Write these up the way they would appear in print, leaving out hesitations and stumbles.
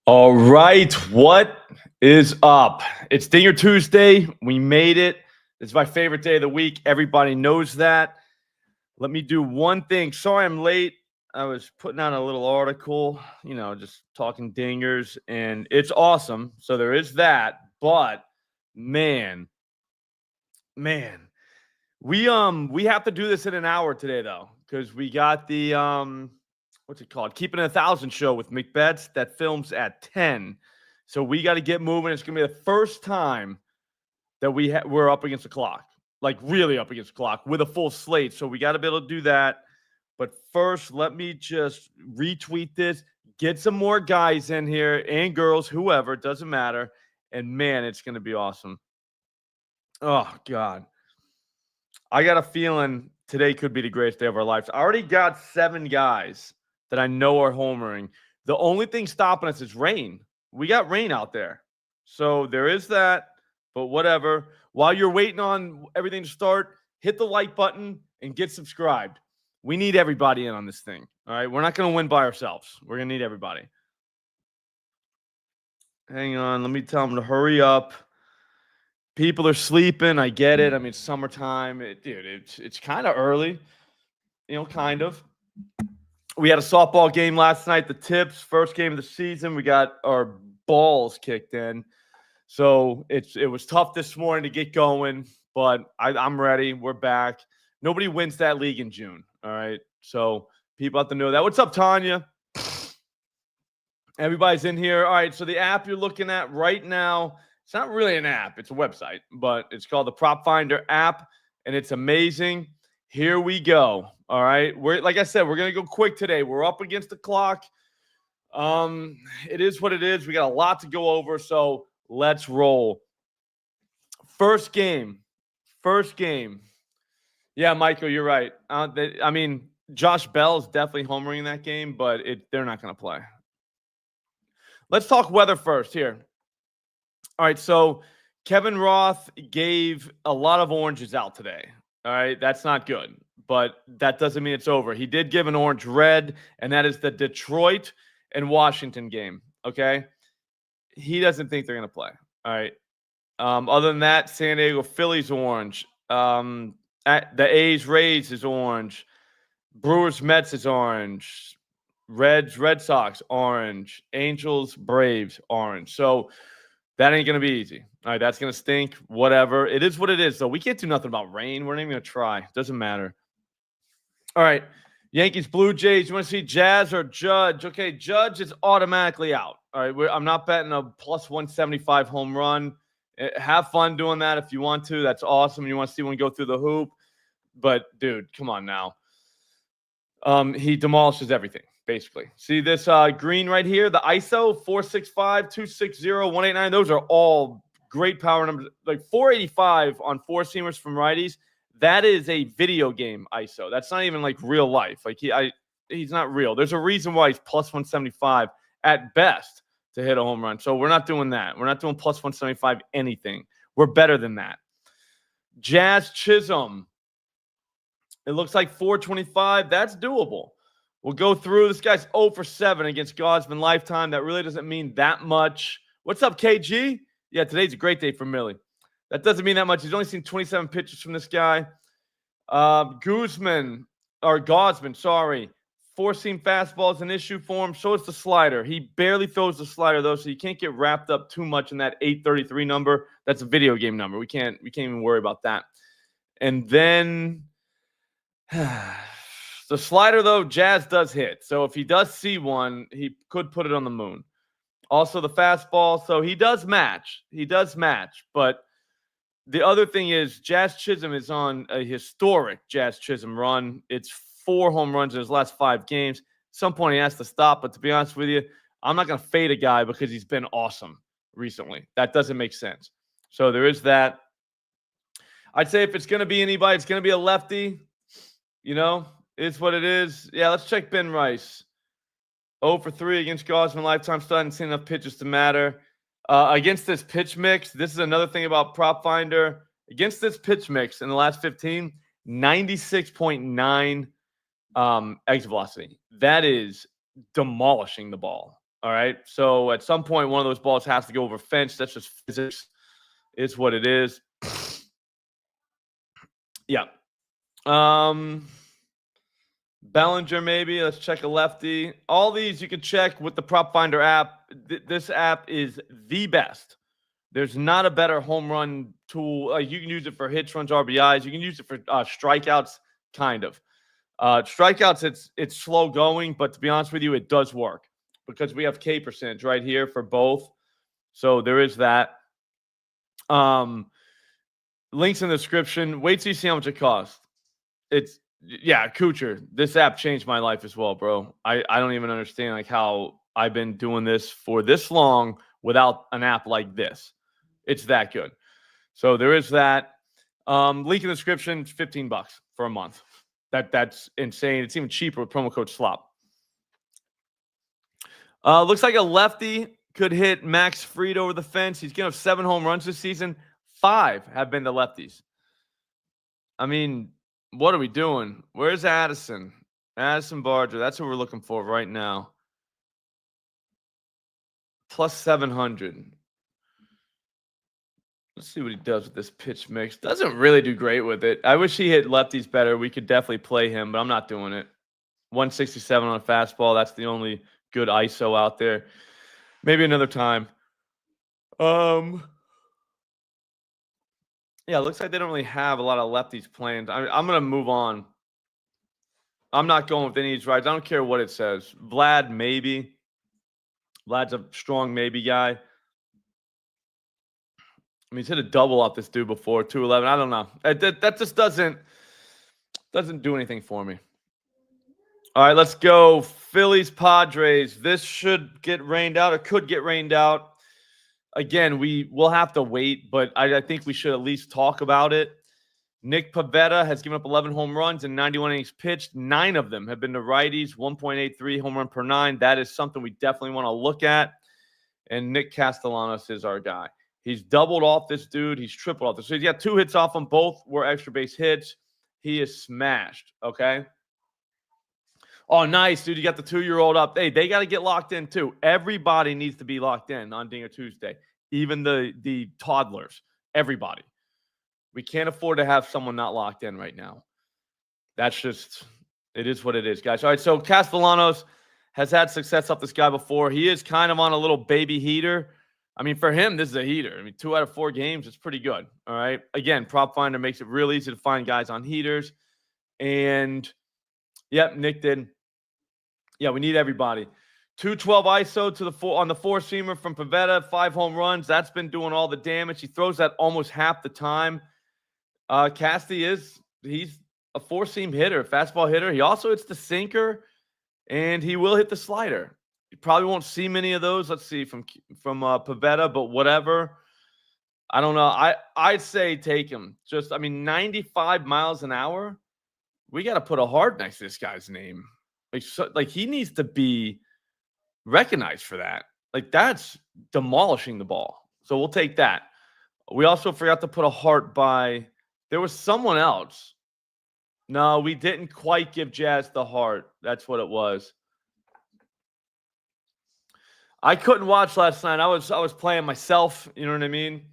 All right, what is up? It's Dinger Tuesday. We made it. It's my favorite day of the week. Everybody knows that. Let me do one thing. Sorry I'm late. I was putting out a little article, just talking dingers, and it's awesome. So there is that. But man, we have to do this in an hour today though, because we got the what's it called? Keeping It 1,000 show with McBets that films at 10. So we got to get moving. It's gonna be the first time that we're up against the clock, like really up against the clock with a full slate. So we got to be able to do that. But first, let me just retweet this, get some more guys in here and girls, whoever, it doesn't matter. And man, it's gonna be awesome. Oh God. I got a feeling today could be the greatest day of our lives. I already got 7 guys that I know are homering. The only thing stopping us is rain. We got rain out there. So there is that, but whatever. While you're waiting on everything to start, hit the like button and get subscribed. We need everybody in on this thing. All right. We're not going to win by ourselves. We're going to need everybody. Hang on. Let me tell them to hurry up. People are sleeping. I get it. I mean, it's summertime. It's kind of early, kind of. We had a softball game last night, the Tips, first game of the season. We got our balls kicked in. So it was tough this morning to get going, but I'm ready. We're back. Nobody wins that league in June, all right? So people have to know that. What's up, Tanya? Everybody's in here. All right, so the app you're looking at right now, it's not really an app. It's a website, but it's called the PropFinder app, and it's amazing. Here we go. All right. Like I said, we're going to go quick today. We're up against the clock. It is what it is. We got a lot to go over, so let's roll. First game. Yeah, Michael, you're right. Josh Bell is definitely homering in that game, but they're not going to play. Let's talk weather first here. All right, so Kevin Roth gave a lot of oranges out today. All right, that's not good, but that doesn't mean it's over. He did give an orange red, and that is the Detroit and Washington game, okay? He doesn't think they're going to play, all right? Other than that, San Diego Phillies orange. The A's Rays is orange. Brewers Mets is orange. Reds Red Sox orange. Angels Braves orange. So that ain't going to be easy. All right, that's going to stink. Whatever. It is what it is. So we can't do nothing about rain. We're not even going to try. Doesn't matter. All right. Yankees, Blue Jays. You want to see Jazz or Judge? Okay, Judge is automatically out. All right, I'm not betting a plus 175 home run. Have fun doing that if you want to. That's awesome. You want to see one go through the hoop. But, dude, come on now. He demolishes everything, basically. See this green right here? The ISO, 465, 260, 189. Those are all great power numbers. Like 485 on four-seamers from righties. That is a video game ISO. That's not even like real life. Like he's not real. There's a reason why he's plus 175 at best to hit a home run. So we're not doing that. We're not doing plus 175 anything. We're better than that. Jazz Chisholm. It looks like 425. That's doable. We'll go through. This guy's 0 for 7 against Gosman Lifetime. That really doesn't mean that much. What's up, KG? Yeah, today's a great day for Millie. That doesn't mean that much. He's only seen 27 pitches from this guy. Gosman, sorry. Four-seam fastball is an issue for him. So is the slider. He barely throws the slider, though, so you can't get wrapped up too much in that 833 number. That's a video game number. We can't even worry about that. And then the slider, though, Jazz does hit. So if he does see one, he could put it on the moon. Also, the fastball. So he does match. But the other thing is Jazz Chisholm is on a historic Jazz Chisholm run. It's 4 home runs in his last 5 games. At some point, he has to stop. But to be honest with you, I'm not going to fade a guy because he's been awesome recently. That doesn't make sense. So there is that. I'd say if it's going to be anybody, it's going to be a lefty. It's what it is. Yeah, let's check Ben Rice. 0 for 3 against Gosman Lifetime. Still haven't seen enough pitches to matter. Against this pitch mix, this is another thing about PropFinder. Against this pitch mix in the last 15, 96.9 exit velocity. That is demolishing the ball. All right. So at some point, one of those balls has to go over fence. That's just physics. It's what it is. Yeah. Bellinger, maybe. Let's check a lefty. All these you can check with the PropFinder app. This app is the best. There's not a better home run tool. You can use it for hits, runs, RBIs. You can use it for strikeouts, kind of. Strikeouts, it's slow going, but to be honest with you, it does work because we have K percentage right here for both. So there is that. Links in the description. Wait till you see how much it costs. Yeah, Kuchar. This app changed my life as well, bro. I don't even understand like how I've been doing this for this long without an app like this. It's that good. So there is that. Link in the description. It's $15 for a month. That's insane. It's even cheaper with promo code Slop. Looks like a lefty could hit Max Fried over the fence. He's going to have 7 home runs this season. 5 have been the lefties. I mean, what are we doing? Where's Addison? Addison Barger. That's what we're looking for right now. Plus 700. Let's see what he does with this pitch mix. Doesn't really do great with it. I wish he hit lefties better. We could definitely play him, but I'm not doing it. 167 on a fastball. That's the only good ISO out there. Maybe another time. Yeah, it looks like they don't really have a lot of lefties playing. I'm going to move on. I'm not going with any of these rides. I don't care what it says. Vlad, maybe. Vlad's a strong maybe guy. I mean, he's hit a double off this dude before, 211. I don't know. That just doesn't do anything for me. All right, let's go. Phillies, Padres. This should get rained out or could get rained out. Again, we'll have to wait, but I think we should at least talk about it. Nick Pivetta has given up 11 home runs and 91 innings pitched. 9 of them have been to righties, 1.83 home run per 9. That is something we definitely want to look at. And Nick Castellanos is our guy. He's doubled off this dude. He's tripled off this. So he's got 2 hits off them. Both were extra base hits. He is smashed, okay? Oh, nice, dude. You got the 2-year-old up. Hey, they got to get locked in, too. Everybody needs to be locked in on Dinger Tuesday. Even the toddlers. Everybody. We can't afford to have someone not locked in right now. That's just, it is what it is, guys. All right, so Castellanos has had success off this guy before. He is kind of on a little baby heater. I mean, for him, this is a heater. I mean, 2 out of 4 games, it's pretty good. All right. Again, PropFinder makes it real easy to find guys on heaters. And, yep, Nick did. Yeah, we need everybody. 212 ISO to the on the 4-seamer from Pivetta, 5 home runs. That's been doing all the damage. He throws that almost half the time. Casty he's a 4-seam hitter, fastball hitter. He also hits the sinker, and he will hit the slider. You probably won't see many of those. Let's see from Pivetta, but whatever. I don't know. I'd say take him. Just, I mean, 95 miles an hour. We got to put a heart next to this guy's name. Like he needs to be recognized for that. Like that's demolishing the ball. So we'll take that. We also forgot to put a heart by. There was someone else. No, we didn't quite give Jazz the heart. That's what it was. I couldn't watch last night. I was playing myself. You know what I mean?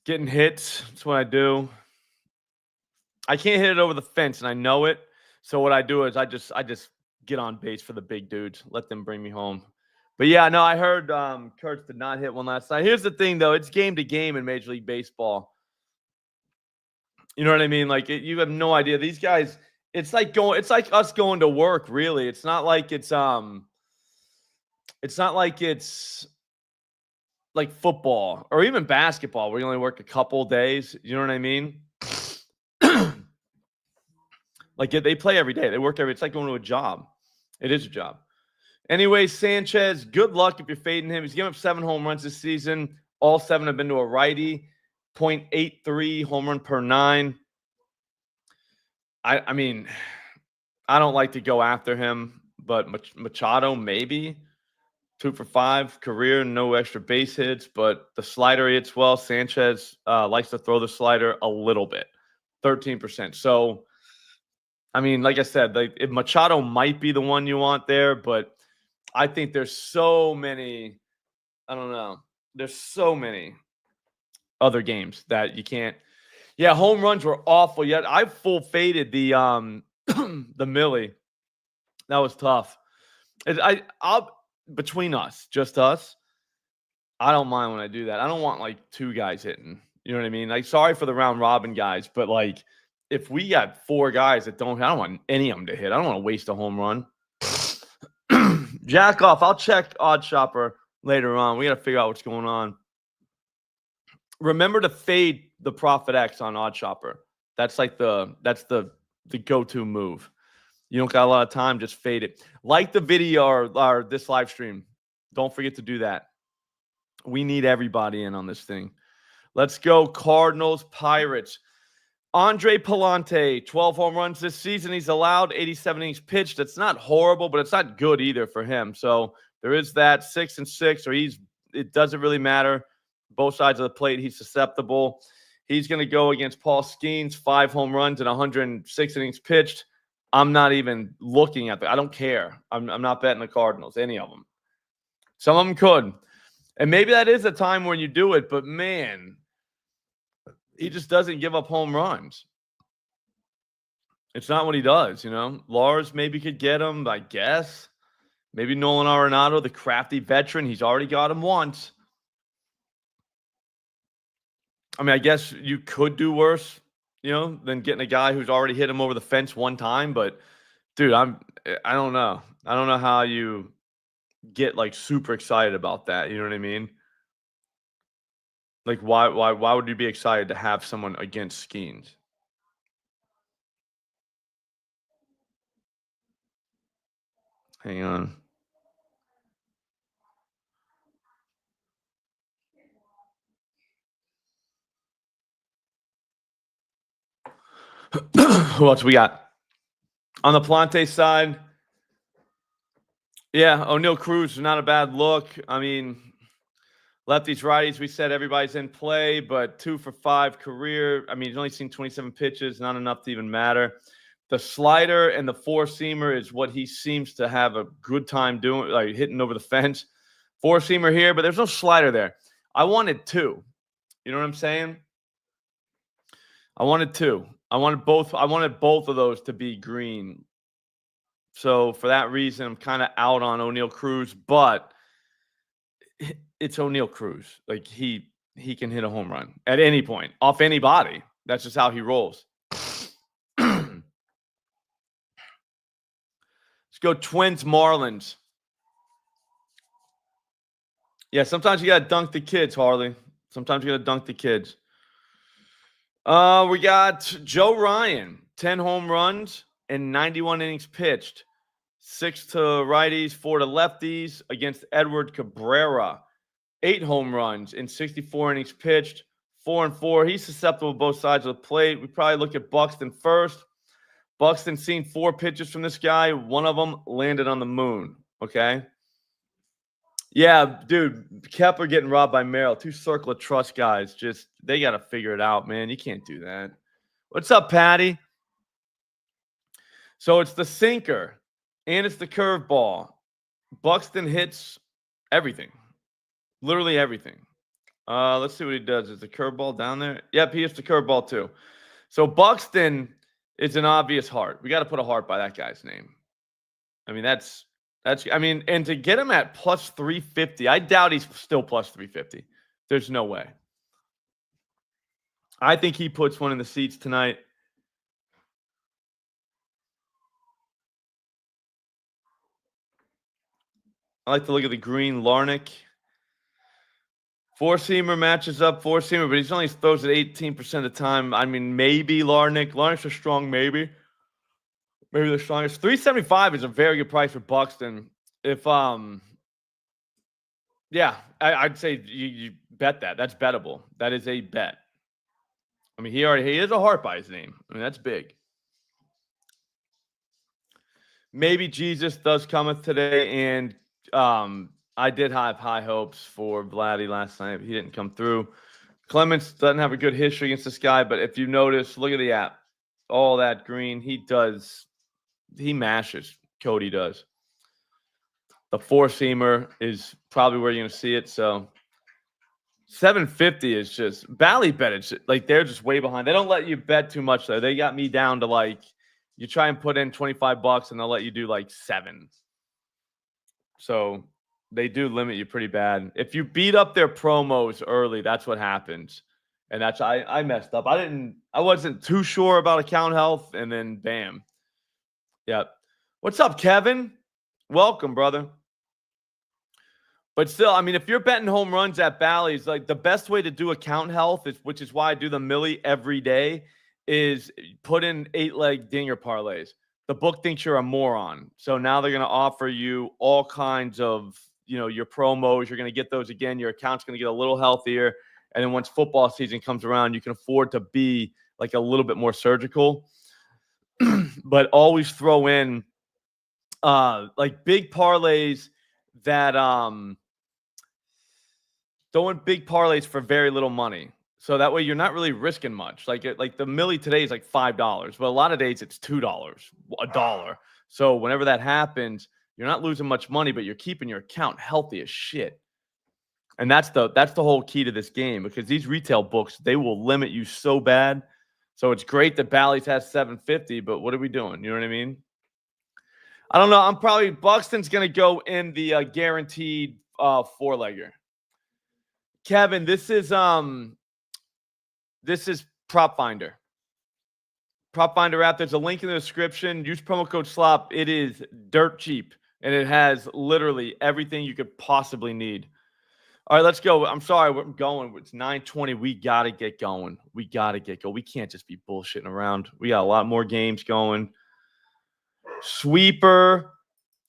Getting hits. That's what I do. I can't hit it over the fence, and I know it. So what I do is I just get on base for the big dudes. Let them bring me home. But yeah, no, I heard Kurtz did not hit one last night. Here's the thing, though. It's game to game in Major League Baseball. You know what I mean? Like you have no idea. These guys, it's like us going to work, really. It's not like it's like football or even basketball where you only work a couple days. You know what I mean? Like they play every day. They work it's like going to a job. It is a job. Anyway, Sanchez, good luck if you're fading him. He's given up 7 home runs this season. All 7 have been to a righty. 0.83 home run per 9. I mean, I don't like to go after him, but Machado maybe 2 for 5 career, no extra base hits, but the slider hits well. Sanchez likes to throw the slider a little bit, 13%. So, I mean, like I said, if Machado might be the one you want there, but I think there's so many. I don't know. There's so many other games that you can't. Yeah, home runs were awful. Yet I full faded the the Millie. That was tough. I'll between us, just us. I don't mind when I do that. I don't want like two guys hitting. You know what I mean? Like, sorry for the round robin guys, but like, if we got four guys that don't, I don't want any of them to hit. I don't want to waste a home run. Jack off. I'll check Odd Shopper later on. We got to figure out what's going on. Remember to fade the Profit X on Odd Shopper. That's like the go-to move. You don't got a lot of time, just fade it. Like the video or this live stream. Don't forget to do that. We need everybody in on this thing. Let's go Cardinals, Pirates. Andre Palante, 12 home runs this season. He's allowed 87 innings pitched. That's not horrible, but it's not good either for him. So there is that 6-6, or it doesn't really matter. Both sides of the plate, he's susceptible. He's going to go against Paul Skeens, 5 home runs and 106 innings pitched. I'm not even looking at that. I don't care. I'm not betting the Cardinals, any of them. Some of them could. And maybe that is a time when you do it, but man, he just doesn't give up home runs. It's not what he does, you know. Lars maybe could get him, I guess. Maybe Nolan Arenado, the crafty veteran, he's already got him once. I mean, I guess you could do worse, you know, than getting a guy who's already hit him over the fence one time. But, dude, I don't know. I don't know how you get, like, super excited about that. You know what I mean? Like, why would you be excited to have someone against Skeens? Hang on. Who else we got? On the Plante side, yeah, O'Neal Cruz is not a bad look. I mean, lefties, righties, we said everybody's in play, but 2 for 5 career. I mean, he's only seen 27 pitches, not enough to even matter. The slider and the four-seamer is what he seems to have a good time doing, like hitting over the fence. Four-seamer here, but there's no slider there. I wanted 2. You know what I'm saying? I wanted 2. I wanted both of those to be green. So for that reason, I'm kind of out on O'Neal Cruz, but it's O'Neal Cruz. Like he can hit a home run at any point off anybody. That's just how he rolls. Let's go Twins, Marlins. Yeah, sometimes you gotta dunk the kids, Harley. Sometimes you gotta dunk the kids. We got Joe Ryan, 10 home runs and 91 innings pitched. 6 to righties, 4 to lefties against Edward Cabrera. 8 home runs in 64 innings pitched. 4-4. He's susceptible to both sides of the plate. We probably look at Buxton first. Buxton seen 4 pitches from this guy. One of them landed on the moon. Okay. Yeah, dude, Kepler getting robbed by Merrill. 2 circle of trust guys. Just, they got to figure it out, man. You can't do that. What's up, Patty? So it's the sinker and it's the curveball. Buxton hits everything. Literally everything. Let's see what he does. Is the curveball down there? Yep, he hits the curveball too. So Buxton is an obvious heart. We got to put a heart by that guy's name. I mean, and to get him at plus 350, I doubt he's still plus 350. There's no way. I think he puts one in the seats tonight. I like to look at the green Larnick. 4-seamer matches up 4-seamer, but he only throws it 18% of the time. I mean, maybe Larnick. Larnick's a strong maybe. Maybe the strongest. 375 is a very good price for Buxton. If yeah, I'd say you bet that. That's bettable. That is a bet. I mean, he is a heart by his name. I mean, that's big. Maybe Jesus does cometh today, and I did have high hopes for Vladdy last night. He didn't come through. Clemens doesn't have a good history against this guy, but if you notice, look at the app. All that green, he mashes. Cody does. The four-seamer is probably where you're going to see it. So 750 is just Bally bet. It's like they're just way behind. They don't let you bet too much there. They got me down to like you try and put in $25 and they'll let you do like 7. So they do limit you pretty bad. If you beat up their promos early, that's what happens. And that's I messed up. I wasn't too sure about account health, and then bam. Yep. What's up, Kevin? Welcome, brother. But still, I mean, if you're betting home runs at Bally's, like the best way to do account health, which is why I do the Millie every day, is put in 8-leg dinger parlays. The book thinks you're a moron. So now they're going to offer you all kinds of, your promos. You're going to get those again. Your account's going to get a little healthier. And then once football season comes around, you can afford to be like a little bit more surgical. But always throw in like big parlays that throwing big parlays for very little money. So that way you're not really risking much. Like the Millie today is like $5, but a lot of days it's $2, $1. So whenever that happens, you're not losing much money, but you're keeping your account healthy as shit. And that's the whole key to this game, because these retail books, they will limit you so bad. So it's great that Bally's has 750, but what are we doing? You know what I mean? I don't know. Buxton's going to go in the guaranteed 4-legger. Kevin, this is PropFinder. PropFinder app. There's a link in the description. Use promo code SLOP. It is dirt cheap, and it has literally everything you could possibly need. All right, let's go. I'm sorry, we're going. It's 9:20. We got to get going. We can't just be bullshitting around. We got a lot more games going. Sweeper,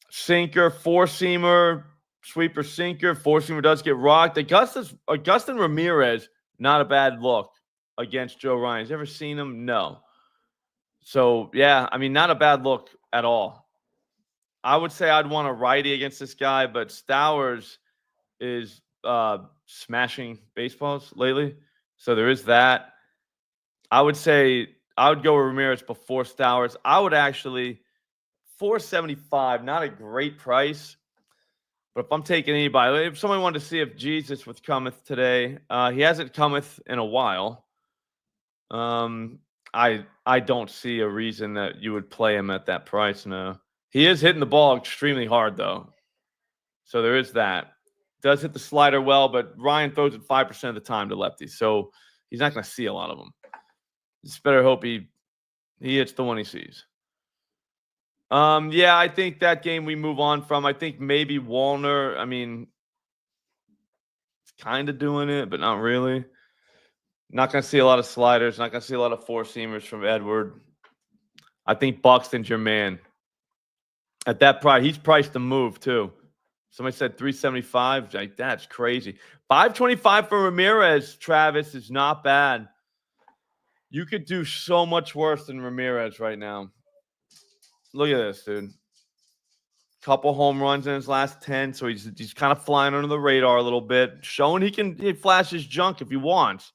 sinker, four-seamer, sweeper, sinker, four-seamer does get rocked. Augustin Ramirez, not a bad look against Joe Ryan. Has ever seen him? No. So, yeah, I mean, not a bad look at all. I would say I'd want a righty against this guy, but Stowers is smashing baseballs lately. So there is that. I would say I would go with Ramirez before Stowers. I would actually $475, not a great price. But if I'm taking anybody, if somebody wanted to see if Jesus was cometh today, he hasn't cometh in a while. I don't see a reason that you would play him at that price. No, he is hitting the ball extremely hard though, so there is that. Does hit the slider well, but Ryan throws it 5% of the time to lefties, so he's not going to see a lot of them. Just better hope he hits the one he sees. Yeah, I think that game we move on from. I think maybe Wallner. I mean, kind of doing it, but not really. Not going to see a lot of sliders. Not going to see a lot of four-seamers from Edward. I think Buxton's your man. At that price, he's priced to move too. Somebody said 375. Like, that's crazy. 525 for Ramirez, Travis, is not bad. You could do so much worse than Ramirez right now. Look at this, dude. Couple home runs in his last 10, so he's kind of flying under the radar a little bit, showing he flash his junk if he wants,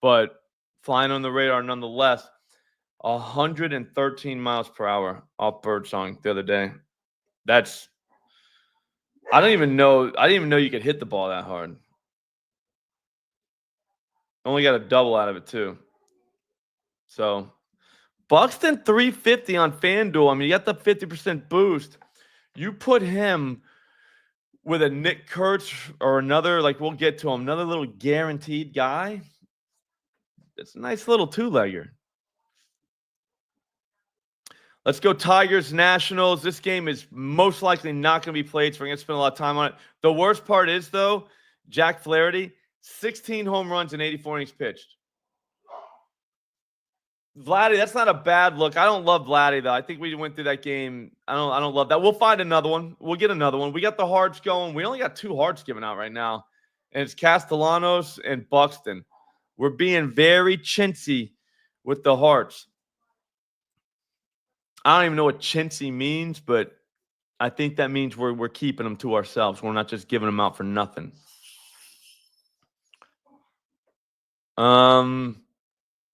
but flying on the radar nonetheless. 113 miles per hour off Birdsong the other day. I didn't even know you could hit the ball that hard. Only got a double out of it too. So Buxton 350 on FanDuel. I mean, you got the 50% boost. You put him with a Nick Kurtz or another, like we'll get to him, another little guaranteed guy. It's a nice little two-legger. Let's go Tigers Nationals. This game is most likely not going to be played, so we're going to spend a lot of time on it. The worst part is, though, Jack Flaherty, 16 home runs in 84 innings pitched. Vladdy, that's not a bad look. I don't love Vladdy, though. I think we went through that game. I don't love that. We'll find another one. We'll get another one. We got the hearts going. We only got 2 hearts given out right now, and it's Castellanos and Buxton. We're being very chintzy with the hearts. I don't even know what chintzy means, but I think that means we're keeping them to ourselves. We're not just giving them out for nothing.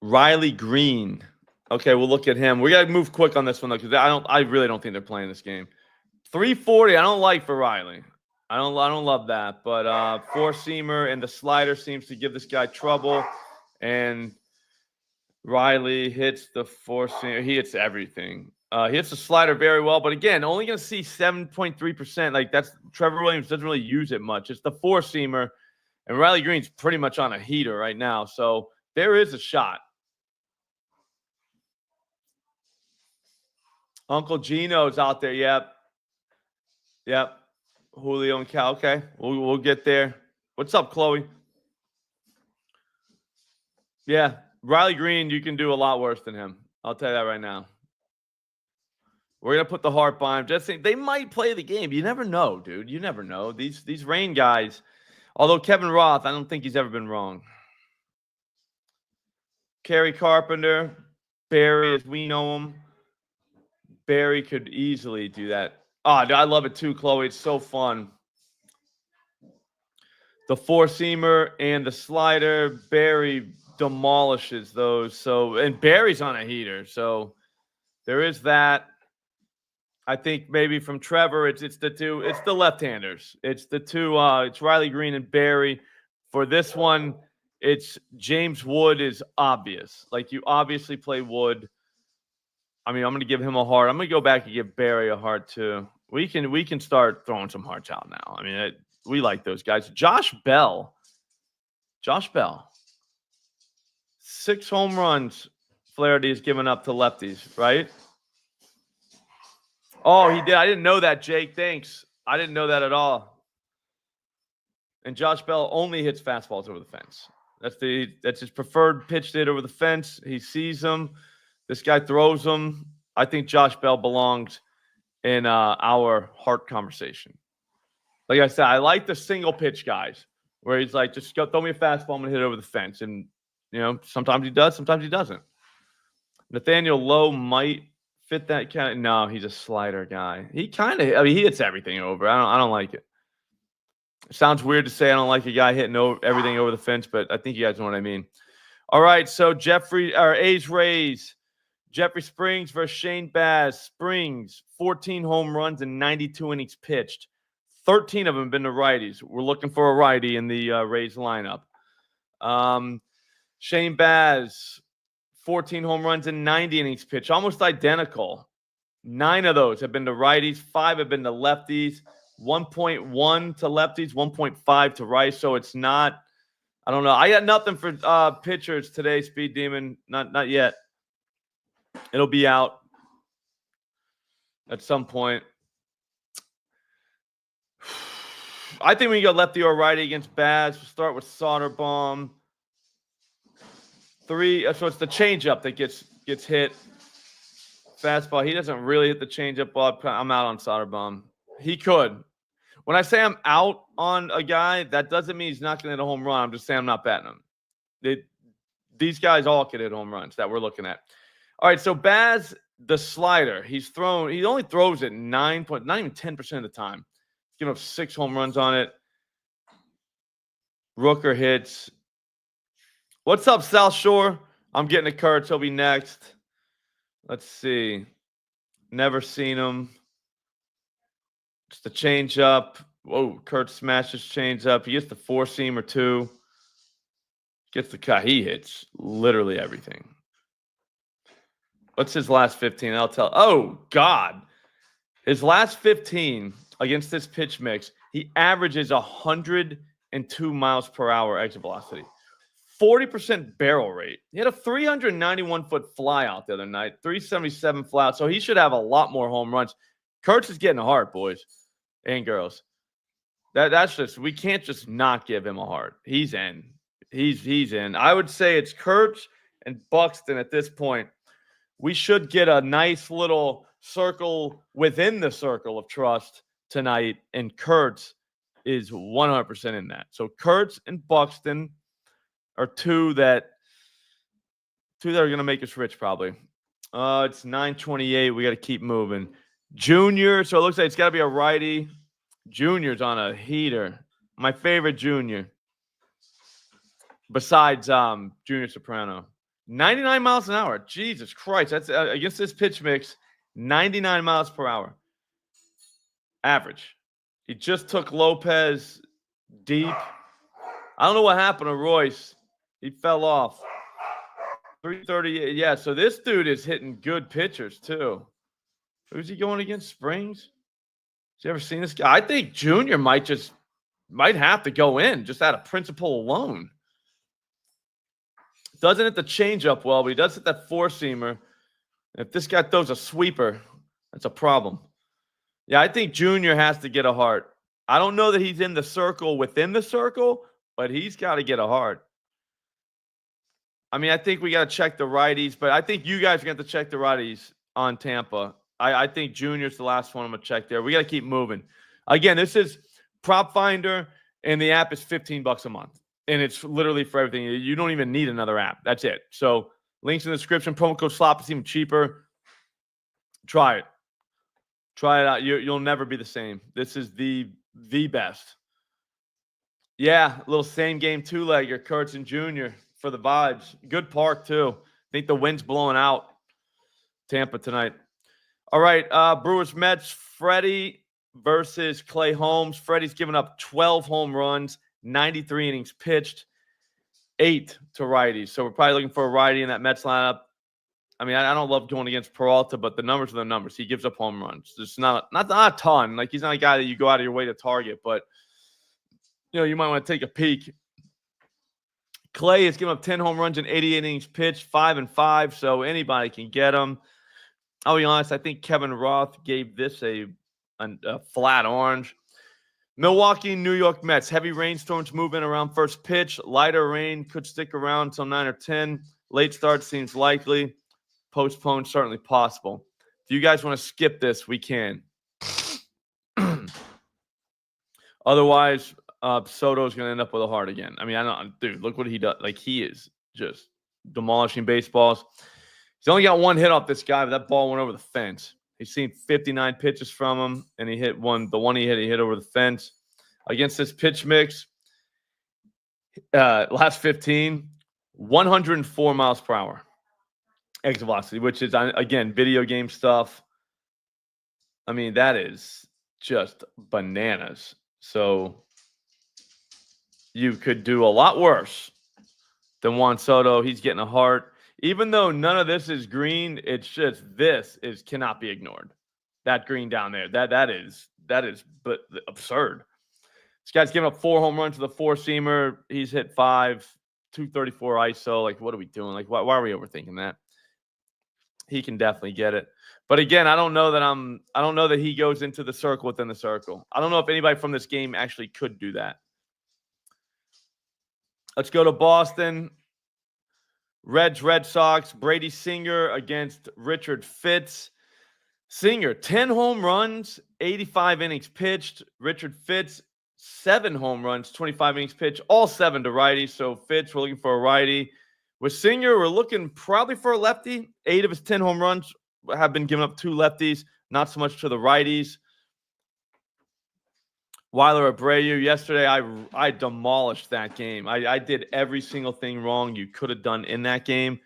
Riley Green. Okay, we'll look at him. We got to move quick on this one, though, because I really don't think they're playing this game. 340. I don't like for Riley. I don't love that. But four-seamer and the slider seems to give this guy trouble. And Riley hits the four-seamer. He hits everything. He hits the slider very well, but again, only going to see 7.3%. Like that's Trevor Williams doesn't really use it much. It's the four-seamer, and Riley Green's pretty much on a heater right now. So there is a shot. Uncle Gino's out there. Yep. Julio and Cal. Okay, we'll get there. What's up, Chloe? Yeah, Riley Green, you can do a lot worse than him. I'll tell you that right now. We're gonna put the heart by him. Just saying, they might play the game. You never know, dude. You never know. These Rain guys. Although Kevin Roth, I don't think he's ever been wrong. Kerry Carpenter, Barry, as we know him. Barry could easily do that. Oh, I love it too, Chloe. It's so fun. The four-seamer and the slider, Barry demolishes those. So, and Barry's on a heater. So there is that. I think maybe from Trevor, it's the two, it's the left-handers. It's the two, it's Riley Green and Barry. For this one, it's James Wood is obvious. Like you obviously play Wood. I mean, I'm going to give him a heart. I'm going to go back and give Barry a heart too. We can start throwing some hearts out now. I mean, we like those guys. Josh Bell. 6 home runs Flaherty has given up to lefties, right? Oh, he did. I didn't know that, Jake. Thanks. I didn't know that at all. And Josh Bell only hits fastballs over the fence. That's his preferred pitch to hit over the fence. He sees them. This guy throws them. I think Josh Bell belongs in our heart conversation. Like I said, I like the single pitch guys where he's like, just go throw me a fastball, I'm gonna hit it over the fence. And sometimes he does, sometimes he doesn't. Nathaniel Lowe might fit that kind of. No, he's a slider guy. He he hits everything over. I don't like it. It sounds weird to say I don't like a guy hitting everything over the fence, but I think you guys know what I mean. All right, so A's Rays. Jeffrey Springs versus Shane Baz. Springs, 14 home runs and 92 innings pitched. 13 of them have been to righties. We're looking for a righty in the Rays lineup. Shane Baz, 14 home runs and 90 innings pitched, almost identical. 9 of those have been to righties. 5 have been to lefties. 1.1 to lefties, 1.5 to rights. So it's not, I don't know. I got nothing for pitchers today, Speed Demon. Not yet. It'll be out at some point. I think we can go lefty or righty against Baz. We'll start with Soderbaum. 3. So it's the changeup that gets hit. Fastball. He doesn't really hit the changeup ball. I'm out on Soderbaum. He could. When I say I'm out on a guy, that doesn't mean he's not going to hit a home run. I'm just saying I'm not betting him. These guys all can hit home runs that we're looking at. All right, so Baz, the slider, he only throws it not even 10% of the time. He's given up 6 home runs on it. Rooker hits. What's up, South Shore? I'm getting to Kurtz. He'll be next. Let's see. Never seen him. It's the changeup. Whoa, Kurtz smashes changeup. He gets the four-seam or 2. Gets the cut. He hits literally everything. What's his last 15? I'll tell. Oh, God. His last 15 against this pitch mix, he averages 102 miles per hour exit velocity. 40% barrel rate. He had a 391-foot fly out the other night, 377 fly out. So he should have a lot more home runs. Kurtz is getting a heart, boys and girls. That's just, we can't just not give him a heart. He's in. He's in. I would say it's Kurtz and Buxton at this point. We should get a nice little circle within the circle of trust tonight, and Kurtz is 100% in that. So Kurtz and Buxton are two that are going to make us rich probably. It's 9:28. We got to keep moving. Junior, so it looks like it's got to be a righty. Junior's on a heater. My favorite Junior, besides Junior Soprano. 99 miles an hour. Jesus Christ. That's against this pitch mix, 99 miles per hour. Average. He just took Lopez deep. I don't know what happened to Royce. He fell off. 330. Yeah, so this dude is hitting good pitchers too. Who's he going against? Springs? Has you ever seen this guy? I think Junior might have to go in just out of principle alone. Doesn't hit the changeup well, but he does hit that four-seamer. If this guy throws a sweeper, that's a problem. Yeah, I think Junior has to get a heart. I don't know that he's in the circle within the circle, but he's got to get a heart. I mean, I think we got to check the righties, but I think you guys are going to have to check the righties on Tampa. I think Junior's the last one I'm going to check there. We got to keep moving. Again, this is PropFinder, and the app is $15 a month. And it's literally for everything. You don't even need another app. That's it. So links in the description. Promo code SLOP is even cheaper. Try it. Try it out. You'll never be the same. This is the best. Yeah, a little same game two-legger, Kurtz and Junior for the vibes. Good park, too. I think the wind's blowing out Tampa tonight. All right, Brewers Mets, Freddie versus Clay Holmes. Freddie's given up 12 home runs, 93 innings pitched, 8 to righties. So we're probably looking for a righty in that Mets lineup. I mean, I don't love going against Peralta, but the numbers are the numbers. He gives up home runs. It's not a ton. Like, he's not a guy that you go out of your way to target, but you might want to take a peek. Clay has given up 10 home runs and 88 innings pitched, 5-5, so anybody can get him. I'll be honest, I think Kevin Roth gave this a flat orange. Milwaukee, New York Mets. Heavy rainstorms moving around first pitch. Lighter rain could stick around until 9 or 10. Late start seems likely. Postponed certainly possible. If you guys want to skip this, we can. Otherwise, Soto's going to end up with a heart again. I mean, dude, look what he does. Like, he is just demolishing baseballs. He's only got one hit off this guy, but that ball went over the fence. He's seen 59 pitches from him, and he hit one. The one he hit over the fence. Against this pitch mix, last 15, 104 miles per hour exit velocity, which is, again, video game stuff. I mean, that is just bananas. So you could do a lot worse than Juan Soto. He's getting a heart. Even though none of this is green, it's just cannot be ignored. That green down there, that is but absurd. This guy's giving up 4 home runs to the four-seamer. He's hit 5, 234 ISO. Like, what are we doing? Like, why are we overthinking that? He can definitely get it. But again, I don't know that he goes into the circle within the circle. I don't know if anybody from this game actually could do that. Let's go to Boston. Reds, Red Sox. Brady Singer against Richard Fitz. Singer, 10 home runs, 85 innings pitched. Richard Fitz, 7 home runs, 25 innings pitched, all 7 to righties. So Fitz, we're looking for a righty. With Singer, we're looking probably for a lefty. 8 of his 10 home runs have been given up to lefties, not so much to the righties. Weiler Abreu, yesterday I demolished that game. I did every single thing wrong you could have done in that game.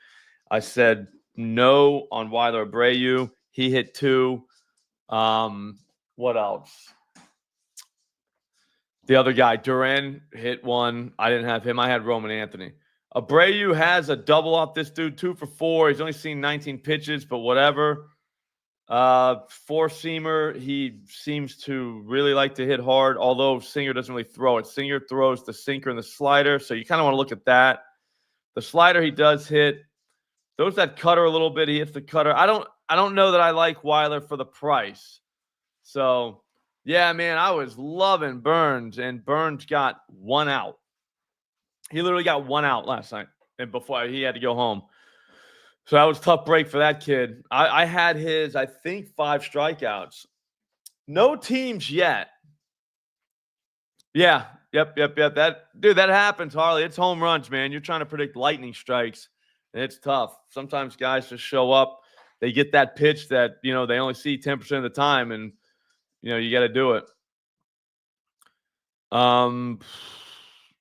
I said no on Weiler Abreu. He hit 2. What else? The other guy, Duran, hit 1. I didn't have him. I had Roman Anthony. Abreu has a double off this dude, 2 for 4. He's only seen 19 pitches, but whatever. Four-seamer, he seems to really like to hit hard, although Singer doesn't really throw it. Singer throws the sinker and the slider, so you kind of want to look at that. The slider he does hit. Throws that cutter a little bit. He hits the cutter. I don't know that I like Weiler for the price. So, yeah, man, I was loving Burns, and Burns got 1 out. He literally got 1 out last night, and before he had to go home. So that was a tough break for that kid. I had his, I think, 5 strikeouts. No teams yet. Yeah. Yep. That happens, Harley. It's home runs, man. You're trying to predict lightning strikes, and it's tough. Sometimes guys just show up. They get that pitch that, they only see 10% of the time, and, you got to do it.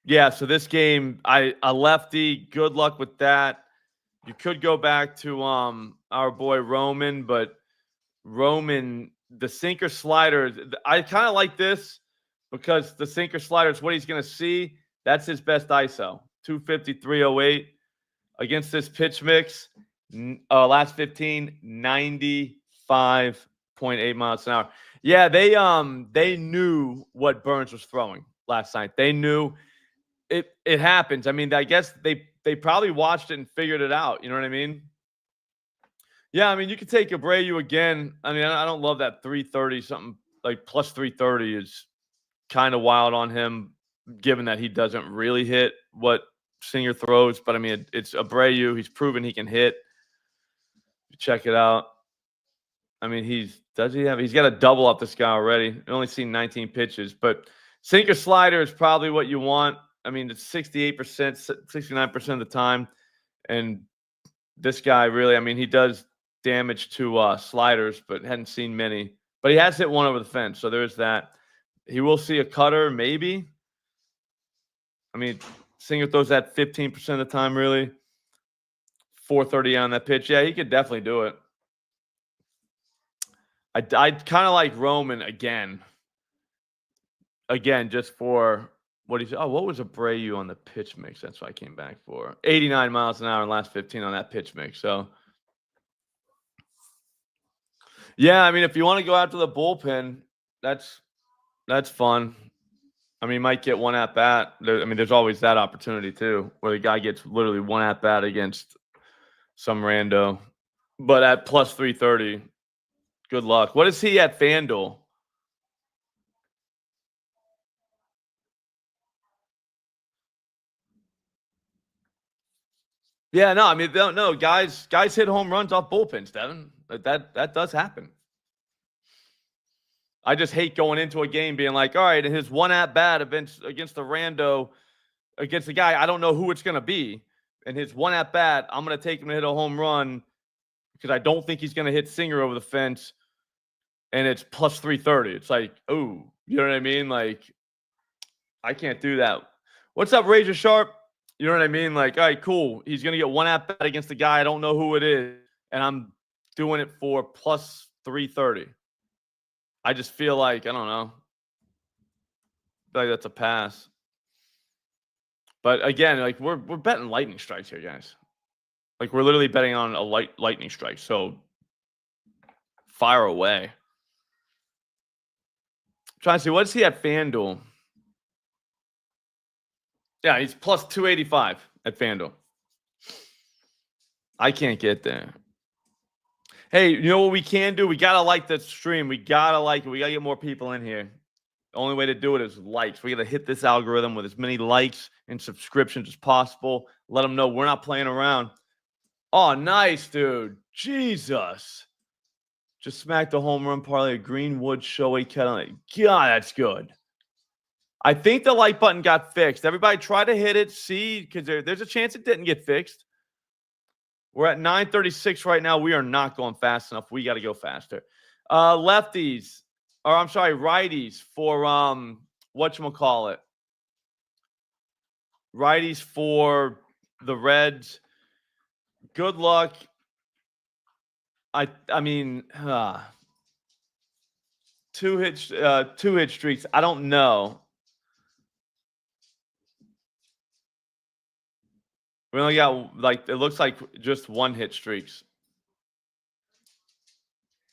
Yeah, so this game, a lefty, good luck with that. You could go back to our boy Roman, but Roman the sinker slider, I kind of like this because the sinker slider is what he's going to see. That's his best ISO, 250, 308 against this pitch mix. Last 15, 95.8 miles an hour. Yeah, they knew what Burns was throwing last night. They knew it happens. I mean, I guess they probably watched it and figured it out. You know what I mean? Yeah, I mean, you could take Abreu again. I mean, I don't love that 330 something like plus 330 is kind of wild on him, given that he doesn't really hit what Singer throws. But I mean, it's Abreu. He's proven he can hit. Check it out. I mean, he's got a double up this guy already. I've only seen 19 pitches, but sinker slider is probably what you want. I mean, it's 68%, 69% of the time. And this guy really, I mean, he does damage to sliders, but hadn't seen many. But he has hit one over the fence, so there's that. He will see a cutter, maybe. I mean, Singer throws that 15% of the time, really. 430 on that pitch. Yeah, he could definitely do it. I'd kind of like Roman again. Again, just for what he's. Oh, what was Abreu on the pitch mix? That's what I came back for. 89 miles an hour in the last 15 on that pitch mix. So, yeah, I mean, if you want to go out to the bullpen, that's fun. I mean, you might get one at bat. I mean, there's always that opportunity too, where the guy gets literally one at bat against some rando. But at plus 330, good luck. What is he at FanDuel? Yeah, no, I mean, no, guys hit home runs off bullpens, Devin. That does happen. I just hate going into a game being like, all right, and his one at bat against the rando, against the guy I don't know who it's going to be, and his one at bat, I'm going to take him to hit a home run because I don't think he's going to hit Singer over the fence, and it's plus 330. It's like, oh, you know what I mean? Like, I can't do that. What's up, Razor Sharp? You know what I mean? Like, all right, cool. He's going to get one at bat against the guy I don't know who it is, and I'm doing it for plus 330. I just feel like, I don't know. I feel like that's a pass. But again, like we're betting lightning strikes here, guys. Like we're literally betting on a lightning strike. So fire away. I'm trying to see, what is he at FanDuel? Yeah, he's plus 285 at FanDuel. I can't get there. Hey, you know what we can do? We gotta like the stream. We gotta like it. We gotta get more people in here. The only way to do it is likes. We gotta hit this algorithm with as many likes and subscriptions as possible. Let them know we're not playing around. Oh, nice, dude. Jesus. Just smacked the home run parlay. Greenwood, Shohei, Kettle. God, that's good. I think the like button got fixed. Everybody try to hit it. See, because there's a chance it didn't get fixed. We're at 9:36 right now. We are not going fast enough. We got to go faster. Lefties, or I'm sorry, righties for whatchamacallit. Righties for the Reds. Good luck. I mean, two hit streaks. I don't know. We only got, like, it looks like just one hit streaks.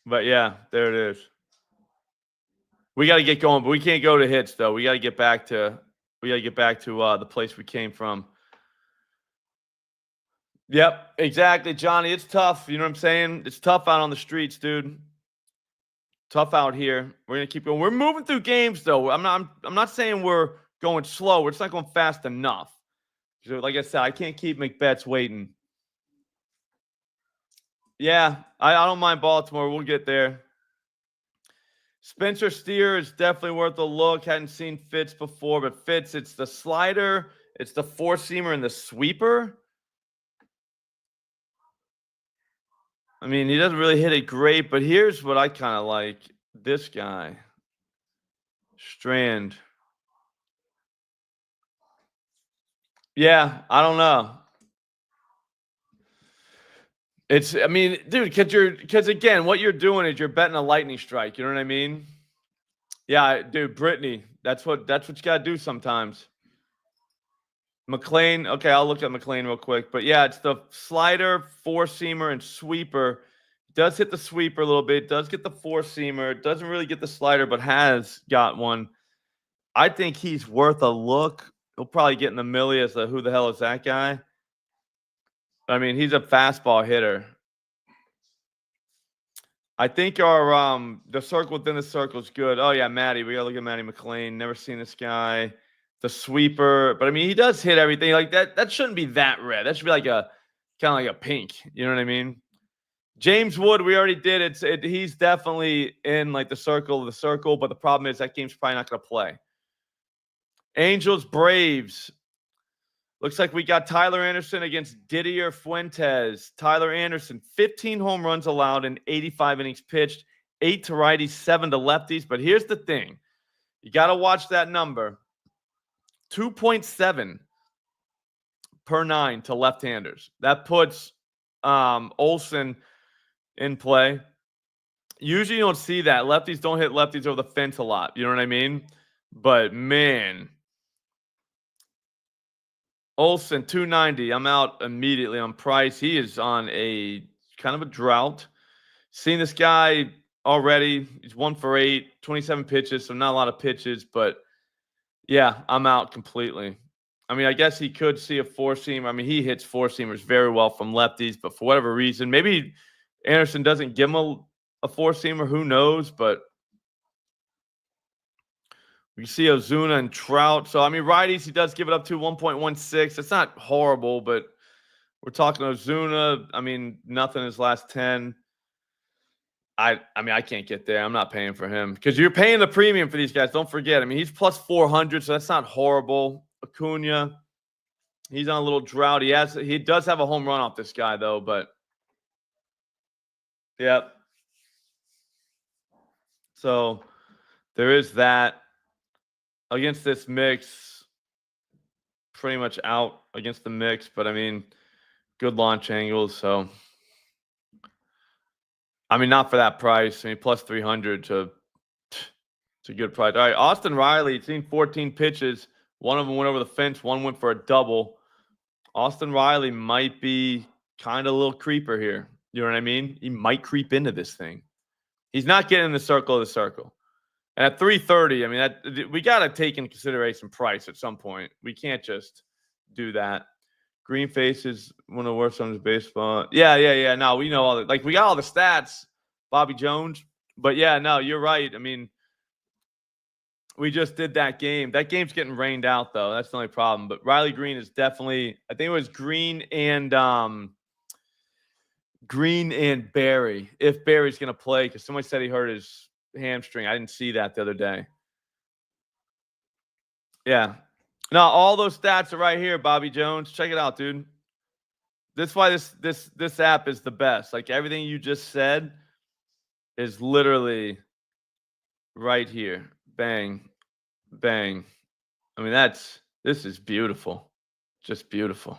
But yeah, there it is. We got to get going, but we can't go to hits though. We got to get back to the place we came from. Yep, exactly, Johnny. It's tough. You know what I'm saying? It's tough out on the streets, dude. Tough out here. We're gonna keep going. We're moving through games though. I'm not saying we're going slow. We're just not going fast enough. So, like I said, I can't keep McBets waiting. Yeah, I don't mind Baltimore. We'll get there. Spencer Steer is definitely worth a look. Hadn't seen Fitz before, but Fitz, it's the slider, it's the four-seamer, and the sweeper. I mean, he doesn't really hit it great, but here's what I kind of like. This guy. Strand. Yeah, I don't know. I mean, dude, because again, what you're doing is you're betting a lightning strike. You know what I mean? Yeah, dude, Brittany. That's what you gotta do sometimes. McLean. Okay, I'll look at McLean real quick. But yeah, it's the slider, four seamer, and sweeper. Does hit the sweeper a little bit. Does get the four seamer. Doesn't really get the slider, but has got one. I think he's worth a look. He'll probably get in the millie as a who the hell is that guy? I mean, he's a fastball hitter. I think our the circle within the circle is good. Oh yeah, Matty. We gotta look at Matty McLean. Never seen this guy. The sweeper, but I mean, he does hit everything like that. That shouldn't be that red. That should be like a kind of like a pink. You know what I mean? James Wood, we already did it. He's definitely in like the circle of the circle, but the problem is that game's probably not going to play. Angels Braves. Looks like we got Tyler Anderson against Didier Fuentes. Tyler Anderson, 15 home runs allowed in 85 innings pitched, 8 to righties, 7 to lefties. But here's the thing. You got to watch that number. 2.7 per 9 to left-handers. That puts Olsen in play. Usually you don't see that. Lefties don't hit lefties over the fence a lot. You know what I mean? But, man, Olsen, 290. I'm out immediately on Price. He is on a kind of a drought. Seen this guy already. He's 1 for 8, 27 pitches, so not a lot of pitches. But, yeah, I'm out completely. I mean, I guess he could see a four-seamer. I mean, he hits four-seamers very well from lefties, but for whatever reason, maybe Anderson doesn't give him a four-seamer. Who knows? But we see Ozuna and Trout. So, I mean, righties, he does give it up to 1.16. It's not horrible, but we're talking Ozuna. I mean, nothing in his last 10. I mean, I can't get there. I'm not paying for him because you're paying the premium for these guys. Don't forget. I mean, he's plus 400, so that's not horrible. Acuna, he's on a little drought. He does have a home run off this guy, though, but yeah. So there is that. Against this mix, pretty much out against the mix, but I mean, good launch angles. So, I mean, not for that price. I mean, plus 300 it's a good price. All right, Austin Riley, seen 14 pitches. One of them went over the fence. One went for a double. Austin Riley might be kind of a little creeper here. You know what I mean? He might creep into this thing. He's not getting in the circle of the circle. And at 330, I mean, we got to take into consideration price at some point. We can't just do that. Green face is one of the worst on his baseball. Yeah. No, we know all the we got all the stats, Bobby Jones. But yeah, no, you're right. I mean, we just did that game. That game's getting rained out though. That's the only problem. But Riley Green is definitely. I think it was Green and Barry. If Barry's gonna play, because somebody said he hurt his hamstring. I didn't see that the other day. Yeah. Now all those stats are right here, Bobby Jones. Check it out, dude. That's why this app is the best. Like everything you just said is literally right here. Bang. Bang. I mean, this is beautiful. Just beautiful.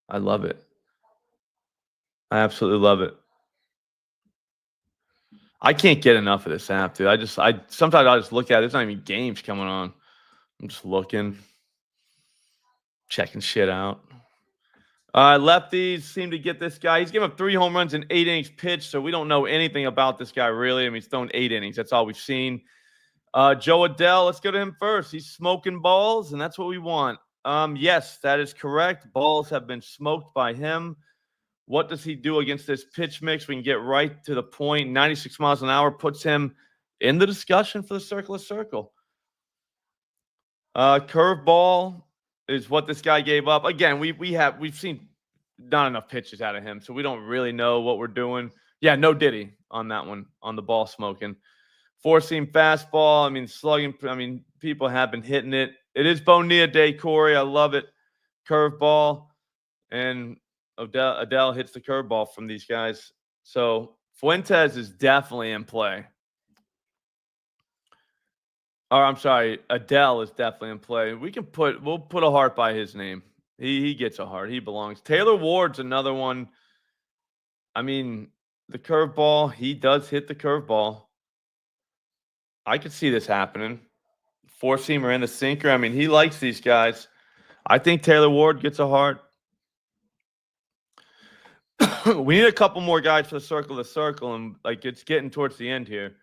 I love it. I absolutely love it. I can't get enough of this app, dude. Sometimes I just look at it. There's not even games coming on. I'm just looking, checking shit out. Lefties seem to get this guy. He's given up 3 home runs in 8 innings pitched, so we don't know anything about this guy really. I mean, he's thrown 8 innings. That's all we've seen. Joe Adele, let's go to him first. He's smoking balls, and that's what we want. Yes, that is correct. Balls have been smoked by him. What does he do against this pitch mix? We can get right to the point. 96 miles an hour puts him in the discussion for the circle of circle. Curveball is what this guy gave up. Again, we've seen not enough pitches out of him, so we don't really know what we're doing. Yeah, no Diddy on that one, on the ball smoking. 4-seam fastball. I mean, slugging. I mean, people have been hitting it. It is Bonilla Day, Corey. I love it. Curveball. And Adele hits the curveball from these guys. So Fuentes is definitely in play. Or I'm sorry, Adele is definitely in play. We'll put a heart by his name. He gets a heart. He belongs. Taylor Ward's another one. I mean, the curveball, he does hit the curveball. I could see this happening. Four-seamer and the sinker. I mean, he likes these guys. I think Taylor Ward gets a heart. We need a couple more guys for the circle to circle, and like it's getting towards the end here.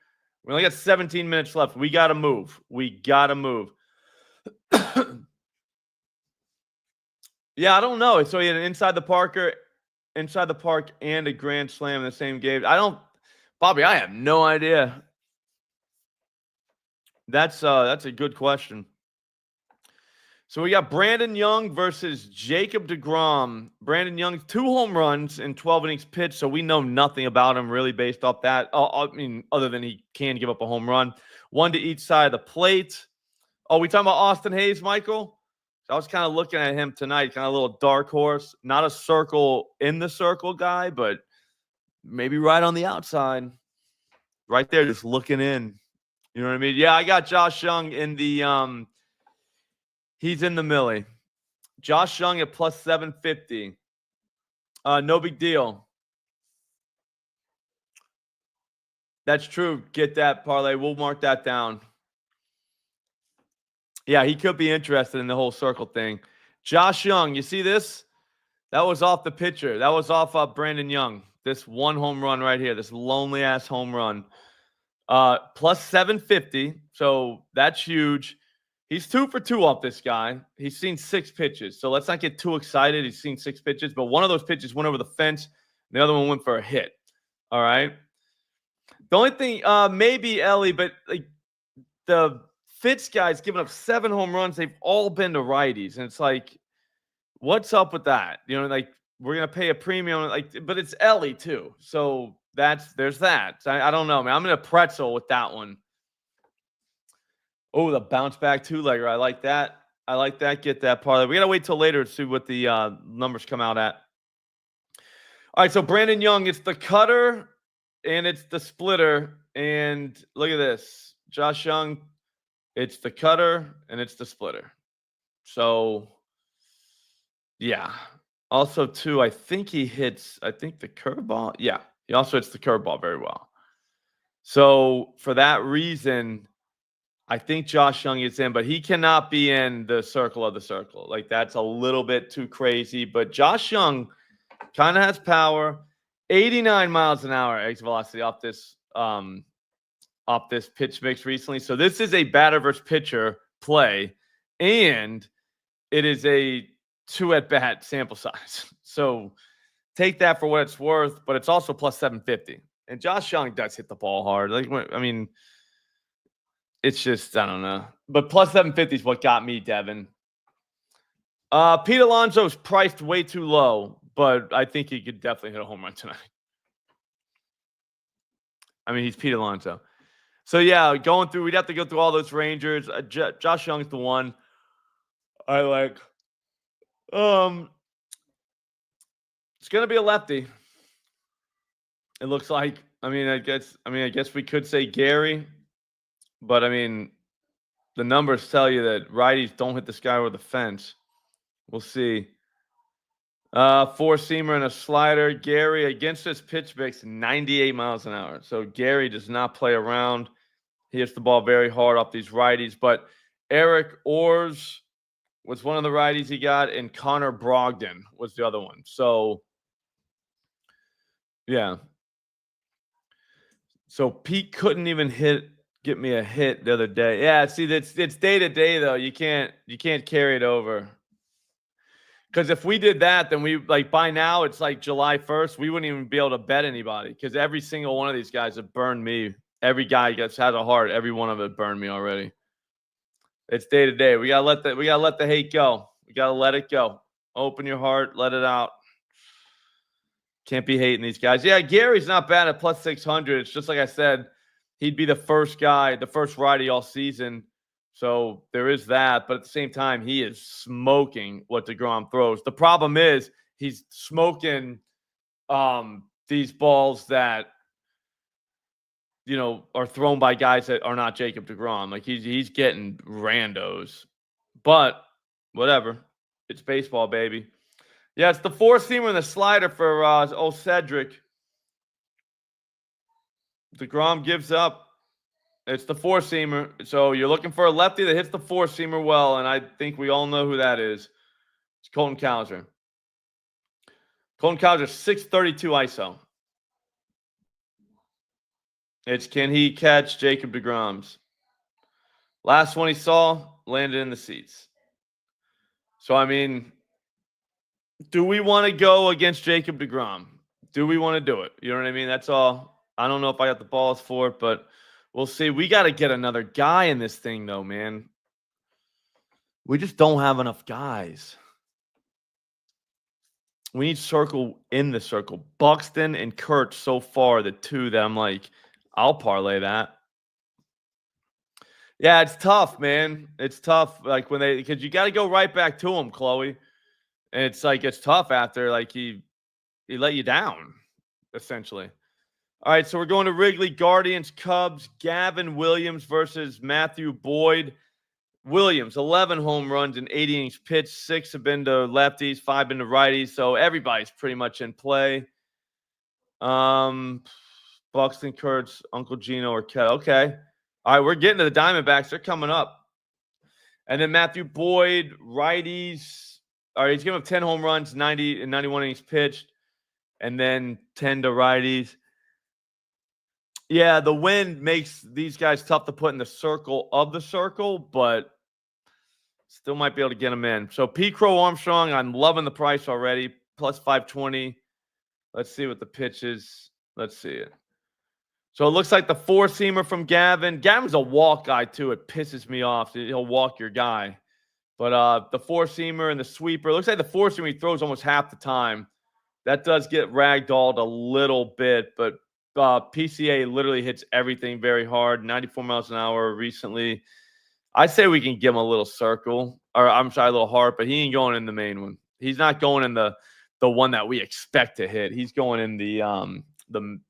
We only got 17 minutes left. We got to move. We got to move. Yeah, I don't know. So he had an inside the park and a grand slam in the same game. Bobby, I have no idea. That's a good question. So we got Brandon Young versus Jacob deGrom. Brandon Young, 2 home runs in 12 innings pitched, so we know nothing about him really based off that. I mean, other than he can give up a home run. 1 to each side of the plate. Oh, we talking about Austin Hayes, Michael? I was kind of looking at him tonight, kind of a little dark horse. Not a circle in the circle guy, but maybe right on the outside. Right there, just looking in. You know what I mean? Yeah, I got Josh Young in the he's in the Millie. Josh Young at plus 750. No big deal. That's true. Get that parlay. We'll mark that down. Yeah, he could be interested in the whole circle thing. Josh Young, you see this? That was off the pitcher. That was off Brandon Young. This one home run right here. This lonely ass home run. Plus 750. So that's huge. He's 2 for 2 off this guy. He's seen 6 pitches. So let's not get too excited. He's seen 6 pitches, but one of those pitches went over the fence. The other one went for a hit. All right. The only thing, maybe Ellie, but like the Fitz guy's given up 7 home runs. They've all been to righties. And it's like, what's up with that? You know, like we're going to pay a premium, but it's Ellie too. So there's that. I don't know, man. I'm in a pretzel with that one. Oh, the bounce back 2-legger. I like that. Get that parlay. We got to wait till later to see what the numbers come out at. All right, so Brandon Young, it's the cutter and it's the splitter. And look at this. Josh Young, it's the cutter and it's the splitter. So, yeah. Also, too, I think the curveball. Yeah, he also hits the curveball very well. So, for that reason, I think Josh Young is in, but he cannot be in the circle of the circle. Like, that's a little bit too crazy. But Josh Young kind of has power. 89 miles an hour exit velocity off this pitch mix recently. So this is a batter versus pitcher play, and it is a 2 at bat sample size. So take that for what it's worth, but it's also plus 750. And Josh Young does hit the ball hard. Like, I mean, it's just, I don't know. But plus 750 is what got me, Devin. Pete Alonso's priced way too low, but I think he could definitely hit a home run tonight. I mean, he's Pete Alonso. So, yeah, we'd have to go through all those Rangers. Josh Young's the one I like. It's going to be a lefty. It looks like. I guess we could say Gary. But, I mean, the numbers tell you that righties don't hit this guy over the fence. We'll see. 4-seamer and a slider. Gary, against this pitch mix, 98 miles an hour. So, Gary does not play around. He hits the ball very hard off these righties. But Eric Orrs was one of the righties he got, and Connor Brogdon was the other one. So, yeah. So, Pete couldn't even get me a hit the other day. Yeah, see, it's day to day though. You can't carry it over. Because if we did that, then we by now it's like July 1st. We wouldn't even be able to bet anybody because every single one of these guys have burned me. Every guy has a heart. Every one of it burned me already. It's day to day. We gotta let the hate go. We gotta let it go. Open your heart, let it out. Can't be hating these guys. Yeah, Gary's not bad at plus 600. It's just like I said. He'd be the first righty all season. So there is that. But at the same time, he is smoking what deGrom throws. The problem is he's smoking these balls that, you know, are thrown by guys that are not Jacob deGrom. Like he's getting randos. But whatever. It's baseball, baby. Yeah, it's the 4-seamer and the slider for old Cedric. DeGrom gives up. It's the four-seamer. So you're looking for a lefty that hits the four-seamer well, and I think we all know who that is. It's Colton Cowser. Colton Cowser, 632 ISO. It's can he catch Jacob DeGrom's? Last one he saw landed in the seats. So, I mean, do we want to go against Jacob DeGrom? Do we want to do it? You know what I mean? That's all. I don't know if I got the balls for it, but we'll see. We got to get another guy in this thing, though, man. We just don't have enough guys. We need circle in the circle. Buxton and Kurt so far, the two that I'm like, I'll parlay that. Yeah, it's tough, man. It's tough. Like when because you got to go right back to him, Chloe. And it's like, it's tough after like he let you down, essentially. All right, so we're going to Wrigley. Guardians, Cubs, Gavin Williams versus Matthew Boyd. Williams, 11 home runs in 80 innings pitched. 6 have been to lefties, 5 been to righties. So everybody's pretty much in play. Buxton, Kurtz, Uncle Gino, or Ket. Okay. All right, we're getting to the Diamondbacks. They're coming up. And then Matthew Boyd, righties. All right, he's giving up 10 home runs, 90 and 91 innings pitched, and then 10 to righties. Yeah, the wind makes these guys tough to put in the circle of the circle, but still might be able to get them in. So P. Crow Armstrong, I'm loving the price already, plus 520. Let's see what the pitch is. Let's see it. So it looks like the four-seamer from Gavin. Gavin's a walk guy, too. It pisses me off. He'll walk your guy. But the four-seamer and the sweeper. It looks like the four-seamer he throws almost half the time. That does get ragdolled a little bit, but PCA literally hits everything very hard. 94 miles an hour recently. I say we can give him a little circle. Or I'm sorry, a little heart, but he ain't going in the main one. He's not going in the one that we expect to hit. He's going in the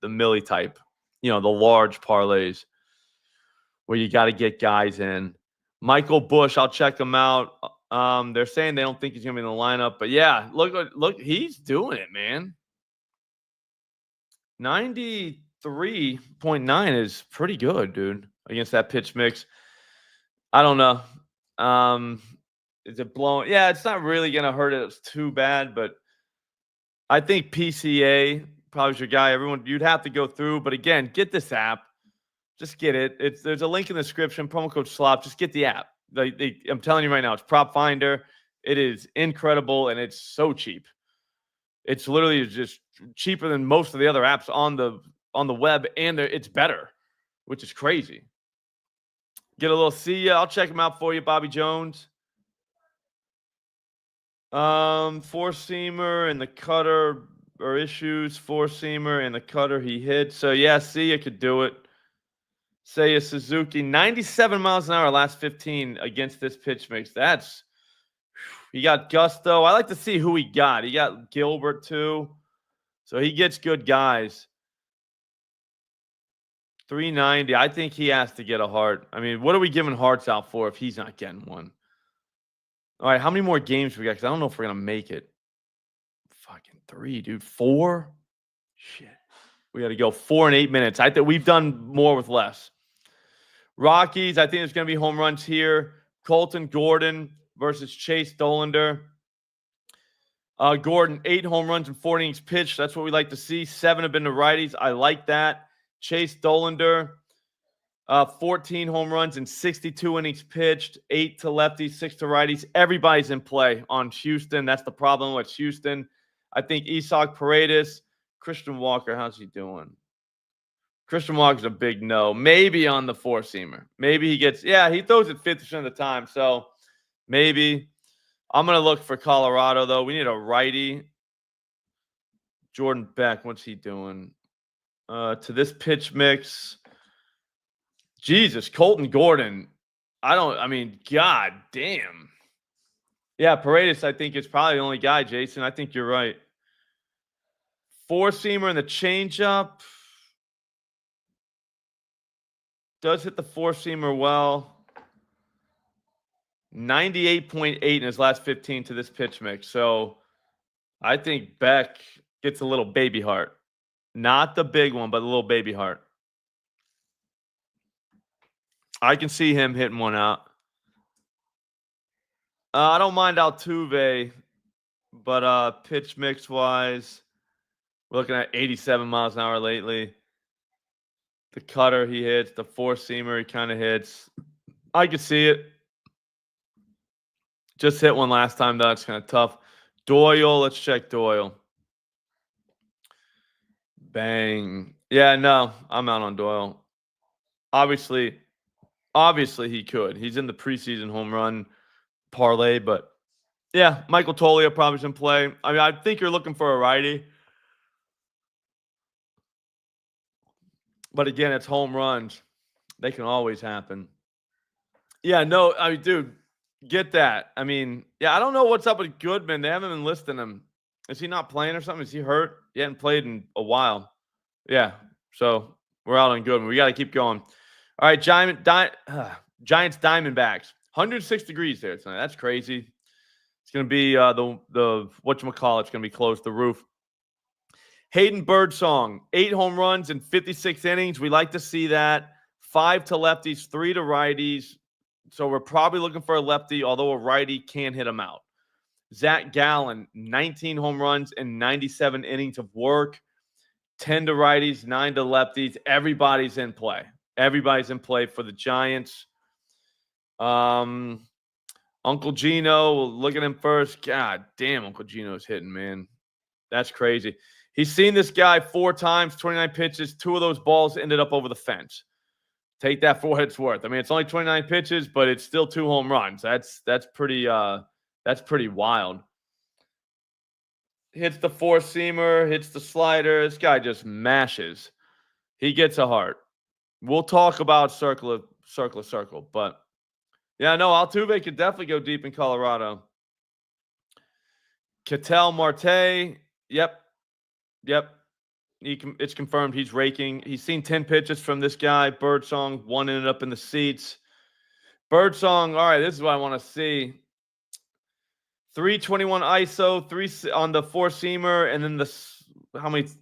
Millie type. You know, the large parlays where you got to get guys in. Michael Bush, I'll check him out. They're saying they don't think he's going to be in the lineup. But, yeah, look, he's doing it, man. 93.9 is pretty good, dude, against that pitch mix. I don't know. Is it blowing? Yeah, it's not really going to hurt it too bad, but I think PCA – probably your guy. Everyone, you'd have to go through. But again, get this app. Just get it. There's a link in the description. Promo code Slop. Just get the app. I'm telling you right now, it's PropFinder. It is incredible, and it's so cheap. It's literally just cheaper than most of the other apps on the web, and it's better, which is crazy. Get a little see ya. I'll check them out for you, Bobby Jones. Four-seamer and the cutter or issues, four-seamer and the cutter he hit. So, yeah, Sia could do it. Seiya Suzuki, 97 miles an hour last 15 against this pitch mix. He got Gusto. I like to see who he got. He got Gilbert, too. So, he gets good guys. 390. I think he has to get a heart. I mean, what are we giving hearts out for if he's not getting one? All right, how many more games we got? Because I don't know if we're going to make it. Fucking 3, dude. 4? Shit. We got to go 4 and 8 minutes. I think we've done more with less. Rockies, I think there's going to be home runs here. Colton Gordon versus Chase Dollander. Gordon, 8 home runs and 4 innings pitched. That's what we like to see. 7 have been to righties. I like that. Chase Dollander, 14 home runs and 62 innings pitched. 8 to lefties, 6 to righties. Everybody's in play on Houston. That's the problem with Houston. I think Isak Paredes, Christian Walker, how's he doing? Christian Walker's a big no. Maybe on the four-seamer. Maybe he gets – yeah, he throws it 50% of the time. So, maybe. I'm going to look for Colorado, though. We need a righty. Jordan Beck, what's he doing? To this pitch mix. Jesus, Colton Gordon. God damn. Yeah, Paredes, I think, is probably the only guy, Jason. I think you're right. Four-seamer and the changeup. Does hit the four-seamer well. 98.8 in his last 15 to this pitch mix. So I think Beck gets a little baby heart. Not the big one, but a little baby heart. I can see him hitting one out. I don't mind Altuve, but pitch mix wise, we're looking at 87 miles an hour lately. The cutter he hits, the four seamer he kind of hits. I can see it. Just hit one last time, though. It's kind of tough. Doyle, let's check Doyle. Bang. Yeah, no, I'm out on Doyle. Obviously he could. He's in the preseason home run parlay, but yeah, Michael Toglia probably should play. I mean, I think you're looking for a righty. But again, it's home runs. They can always happen. Yeah, no, I mean, dude, get that. I mean, yeah, I don't know what's up with Goodman. They haven't been listing him. Is he not playing or something? Is he hurt? He hadn't played in a while. Yeah, so we're out on Goodman. We got to keep going. All right, Giants Diamondbacks. 106 degrees there tonight. That's crazy. It's going to be the whatchamacallit. It's going to be close, the roof. Hayden Birdsong, 8 home runs in 56 innings. We like to see that. 5 to lefties, 3 to righties. So we're probably looking for a lefty, although a righty can hit him out. Zach Gallen, 19 home runs and 97 innings of work. 10 to righties, 9 to lefties. Everybody's in play. Everybody's in play for the Giants. Uncle Gino, look at him first. God damn, Uncle Gino's hitting, man. That's crazy. He's seen this guy 4 times, 29 pitches. 2 of those balls ended up over the fence. Take that for what it's worth. I mean, it's only 29 pitches, but it's still 2 home runs. That's pretty wild. Hits the four-seamer, hits the slider. This guy just mashes. He gets a heart. We'll talk about circle. But yeah, no, Altuve could definitely go deep in Colorado. Ketel Marte, yep. It's confirmed he's raking. He's seen 10 pitches from this guy. Birdsong, 1 ended up in the seats. Birdsong, all right, this is what I want to see. 321 ISO, 3 on the four-seamer, and then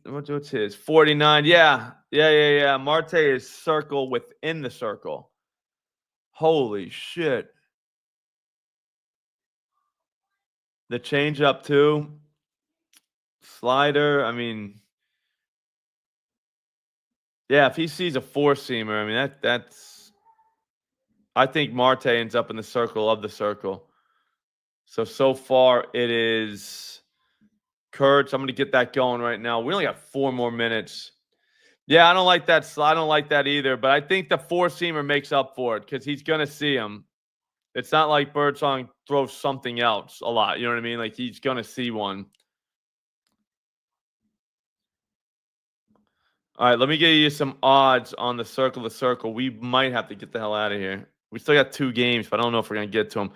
what's his? 49. Yeah. Marte is circle within the circle. Holy shit. The changeup too. Slider, I mean, yeah, if he sees a four-seamer, I mean, that's I think Marte ends up in the circle of the circle. So far it is Kurtz. I'm going to get that going right now. We only got 4 more minutes. Yeah, I don't like that. I don't like that either. But I think the four-seamer makes up for it because he's going to see him. It's not like Birdsong throws something else a lot. You know what I mean? Like he's going to see one. All right, let me get you some odds on the circle to circle. We might have to get the hell out of here. We still got 2 games, but I don't know if we're going to get to them.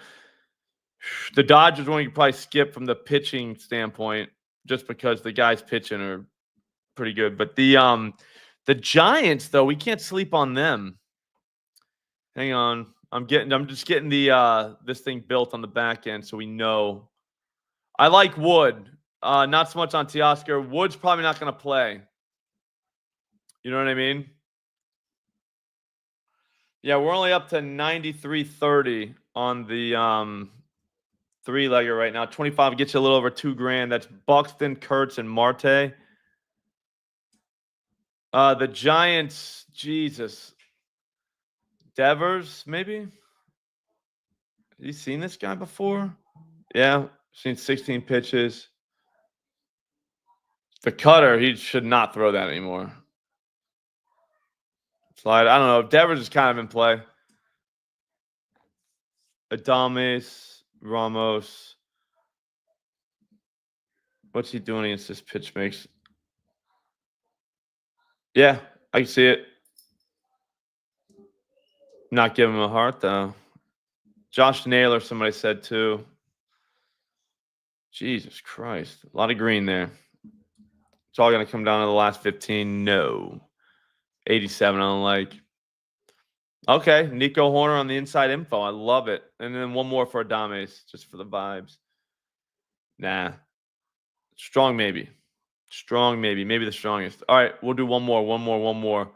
The Dodgers one you could probably skip from the pitching standpoint just because the guys pitching are pretty good. But the Giants, though, we can't sleep on them. Hang on. I'm just getting the this thing built on the back end so we know. I like Wood. Not so much on Teoscar. Wood's probably not going to play. You know what I mean? Yeah, we're only up to 93.30 on the 3-legger right now. 25 gets you a little over $2,000. That's Buxton, Kurtz, and Marte. The Giants, Jesus. Devers, maybe? Have you seen this guy before? Yeah, seen 16 pitches. The cutter, he should not throw that anymore. Slide. I don't know. Devers is kind of in play. Adames, Ramos. What's he doing against this pitch mix? Yeah, I can see it. Not giving him a heart, though. Josh Naylor, somebody said, too. Jesus Christ. A lot of green there. It's all going to come down to the last 15. No. 87, I don't like. Okay, Nico Horner on the inside info. I love it. And then one more for Adames, just for the vibes. Nah. Strong maybe. Strong maybe. Maybe the strongest. All right, we'll do one more.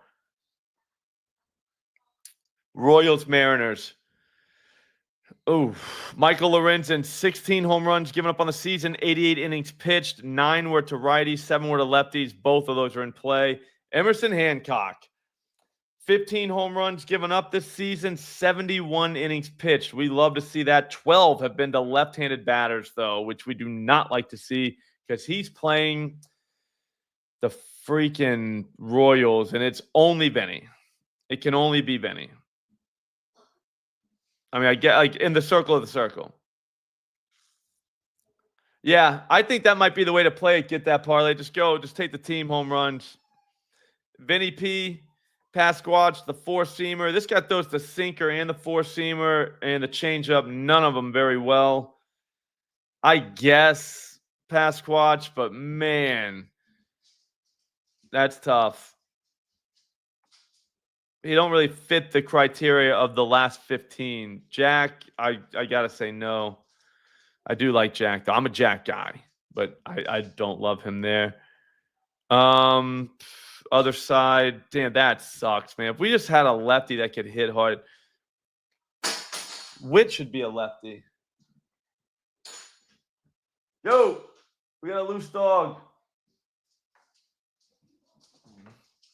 Royals, Mariners. Oh, Michael Lorenzen, 16 home runs given up on the season, 88 innings pitched, 9 were to righties, 7 were to lefties. Both of those are in play. Emerson Hancock, 15 home runs given up this season, 71 innings pitched. We love to see that. 12 have been to left-handed batters, though, which we do not like to see because he's playing the freaking Royals, and it's only Benny. It can only be Benny. I mean, I get like in the circle of the circle. Yeah, I think that might be the way to play it. Get that parlay. Just take the team home runs. Vinny P, Pasquatch, the four-seamer. This guy throws the sinker and the four-seamer and the changeup. None of them very well. I guess Pasquatch, but man, that's tough. He don't really fit the criteria of the last 15. Jack, I gotta say no. I do like Jack, though. I'm a Jack guy, but I don't love him there. Other side, damn, that sucks, man. If we just had a lefty that could hit hard, which should be a lefty? Yo, we got a loose dog.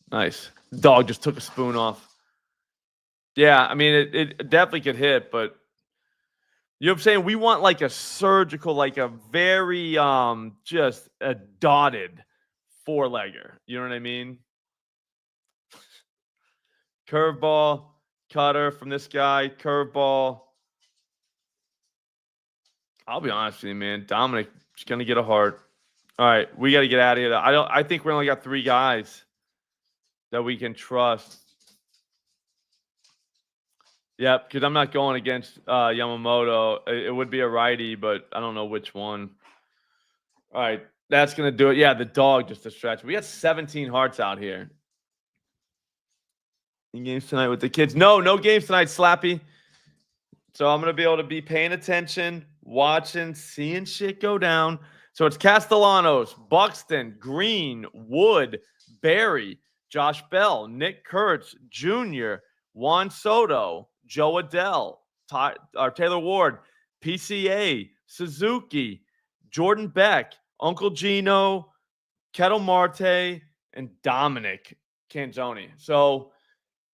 Nice. Dog just took a spoon off. Yeah, I mean, it definitely could hit, but you know what I'm saying? We want like a surgical, like a very just a dotted four-legger. You know what I mean? Curveball, cutter from this guy, curveball. I'll be honest with you, man. Dominic is gonna get a heart. All right, we got to get out of here. I think we only got 3 guys that we can trust. Yep, because I'm not going against Yamamoto. It would be a righty, but I don't know which one. All right, that's going to do it. Yeah, the dog just a stretch. We got 17 hearts out here. Any games tonight with the kids? No games tonight, Slappy. So I'm going to be able to be paying attention, watching, seeing shit go down. So it's Castellanos, Buxton, Green, Wood, Barry, Josh Bell, Nick Kurtz, Jr., Juan Soto, Joe Adell, Taylor Ward, PCA, Suzuki, Jordan Beck, Uncle Gino, Kettle Marte, and Dominic Canzoni. So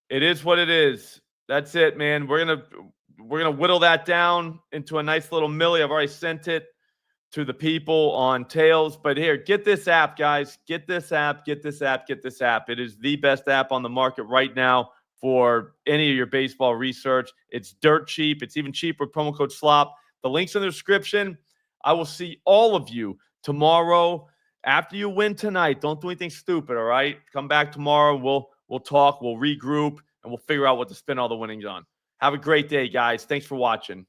it is what it is. That's it, man. We're gonna whittle that down into a nice little millie. I've already sent it to the people on Tails. But here, get this app, guys. Get this app. Get this app. Get this app. It is the best app on the market right now for any of your baseball research. It's dirt cheap. It's even cheaper with promo code SLOP. The link's in the description. I will see all of you tomorrow after you win tonight. Don't do anything stupid, all right? Come back tomorrow. We'll talk. We'll regroup, and we'll figure out what to spend all the winnings on. Have a great day, guys. Thanks for watching.